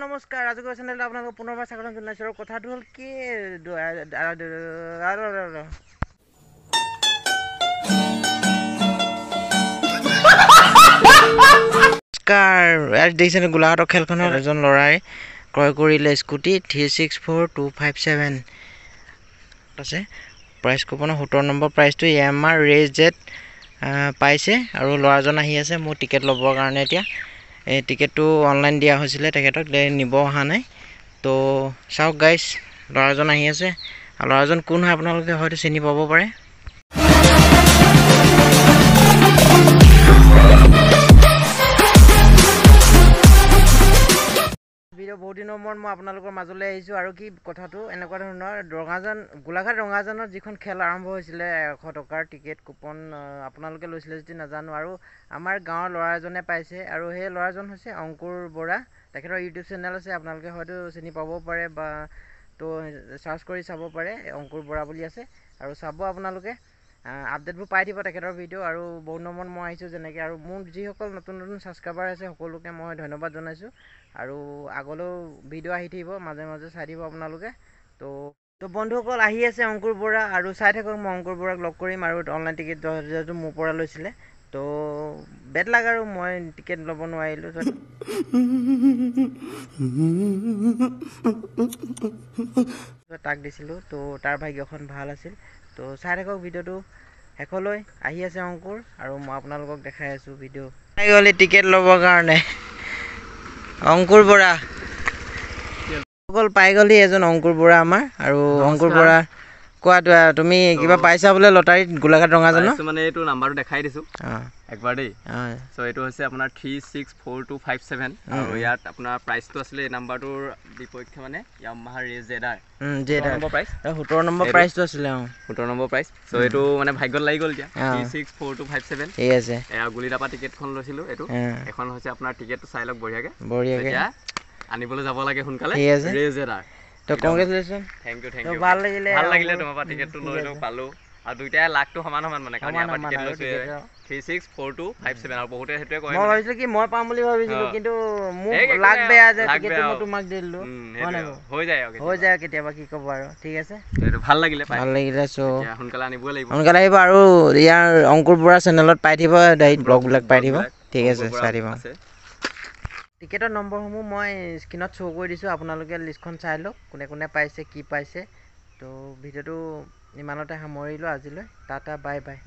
নমস্কাৰ ৰাজগড় চেনেললৈ আপোনালোকক পুনৰবাৰ স্বাগতম জনাইছোঁ আৰু কথাটো হ'ল কি নমস্কাৰ দেখিছেনে গোলাঘাটৰ খেলখনত এজন ল'ৰাই ক্ৰয় কৰিলে স্কুটি 364257 আছে প্ৰাইচ কুপনৰ 17 নম্বৰ প্ৰাইচটো EMR ৰেজেট পাইছে আৰু ল'ৰাজন আহি আছে মোৰ টিকেট ল'বৰ কাৰণে এতিয়া এই টিকেটটো অনলাইন দিয়া হৈছিলে তেখেতক নিব অহা নাই তো চাওক গাইছ ল'ৰাজন আহি আছে আৰু ল'ৰাজন কোন হয় আপোনালোকে হয়তো চিনি পাব পাৰে ভিডিও বহুত দিনৰ মূৰত মই আপোনালোকৰ মাজলৈ আহিছোঁ আৰু কি কথাটো এনেকুৱা ধৰণৰ গোলাঘাট ৰঙাজানত যিখন খেল আৰম্ভ হৈছিলে 100 টকাৰ টিকেট কুপন আপোনালোকে লৈছিলে যদি নাজানো আৰু আমাৰ গাঁৱৰ ল'ৰা এজনে পাইছে আৰু সেই ল'ৰাজন হৈছে অংকুৰ বৰা তেখেতৰ ইউটিউব চেনেল আছে আপোনালোকে হয়তো চিনি পাব পাৰে বা তো সাৰ্চ কৰি চাব পাৰে অংকুৰ বৰা বুলি আছে আৰু চাব আপোনালোকে আপডেটবোৰ পাই দিব তেখেতৰ ভিডিঅ' আৰু বহুত নম্বৰত মই আহিছোঁ যেনেকৈ আৰু মোৰ যিসকল নতুন ছাবস্ক্ৰাইবাৰ আছে সকলোকে মই ধন্যবাদ জনাইছোঁ আৰু আগলৈও ভিডিঅ' আহি থাকিব মাজে মাজে চাই দিব আপোনালোকে তো বন্ধুসকল আহি আছে অংকুৰ বৰা আৰু চাই থাকক মই অংকুৰ বৰাক লগ কৰিম আৰু অনলাইন টিকেট 10,000 মোৰ পৰা লৈছিলে তো বেড লাগ আৰু মই টিকেট ল'ব নোৱাৰিলোঁ তাক দিছিলোঁ তো তাৰ ভাগ্যখন ভাল আছিল তো চাই থাকক ভিডিঅ'টো শেষলৈ আহি আছে অংকুৰ আৰু মই আপোনালোকক দেখাই আছোঁ ভিডিঅ' পাই গ'লি টিকেট ল'বৰ কাৰণে অংকুৰ বৰা সকল পাই গ'লি এজন অংকুৰ বৰা আমাৰ আৰু অংকুৰ বৰা কোৱা তুমি কিবা পাইছা বোলে লটাৰীত গোলাঘাট ৰঙাজানত মানে এইটো নাম্বাৰটো দেখাই দিছোঁ একবাৰ দেই চ' এইটো হৈছে আপোনাৰ 364257 আৰু ইয়াত আপোনাৰ প্ৰাইচটো আছিলে এই নাম্বাৰটোৰ বিপক্ষে মানে Yamaha Ray-Z-R 17 নম্বৰ প্ৰাইচটো আছিলে 17 নম্বৰ প্ৰাইচ চ' এইটো মানে ভাগ্যত লাগি গ'ল এতিয়া 364257 ঠিক আছে এয়া গুলিটাপা টিকেটখন লৈছিলোঁ এইটো এখন হৈছে আপোনাৰ টিকেটটো চাই লওক বঢ়িয়াকৈ এতিয়া আনিবলৈ যাব লাগে সোনকালে Ray-Z-R তো কংগ্ৰেচুলেশ্যন থেংক ইউ ভাল লাগিলে তোমাৰ পৰা টিকেটটো লৈ পালোঁ আৰু দুইটাই লাখটো সমান মানে কাৰণ ইয়াৰ পৰা টিকেট লৈছোঁ 364257 আৰু বহুতে সেইটোৱে কয় মই ভাবিছিলোঁ কি মই পাম বুলি ভাবিছিলোঁ কিন্তু মোক লাখ বেয়া যে টিকেটটো মই তোমাক দিলোঁ হৈ যায় কেতিয়াবা কি ক'ব আৰু ঠিক আছে ভাল লাগিলে চ' সোনকালে আনিবই লাগিব সোনকালে আহিব আৰু ইয়াৰ অংকুৰ বৰা চেনেলত পাই দিব ব্লগবিলাক পাই দিব ঠিক আছে চাই দিব টিকেটৰ নম্বৰসমূহ মই স্ক্ৰীণত শ্ব' কৰি দিছোঁ আপোনালোকে লিষ্টখন চাই লওক কোনে কোনে পাইছে কি পাইছে তো ভিডিঅ'টো ইমানতে সামৰিলোঁ আজিলৈ টাটা বাই বাই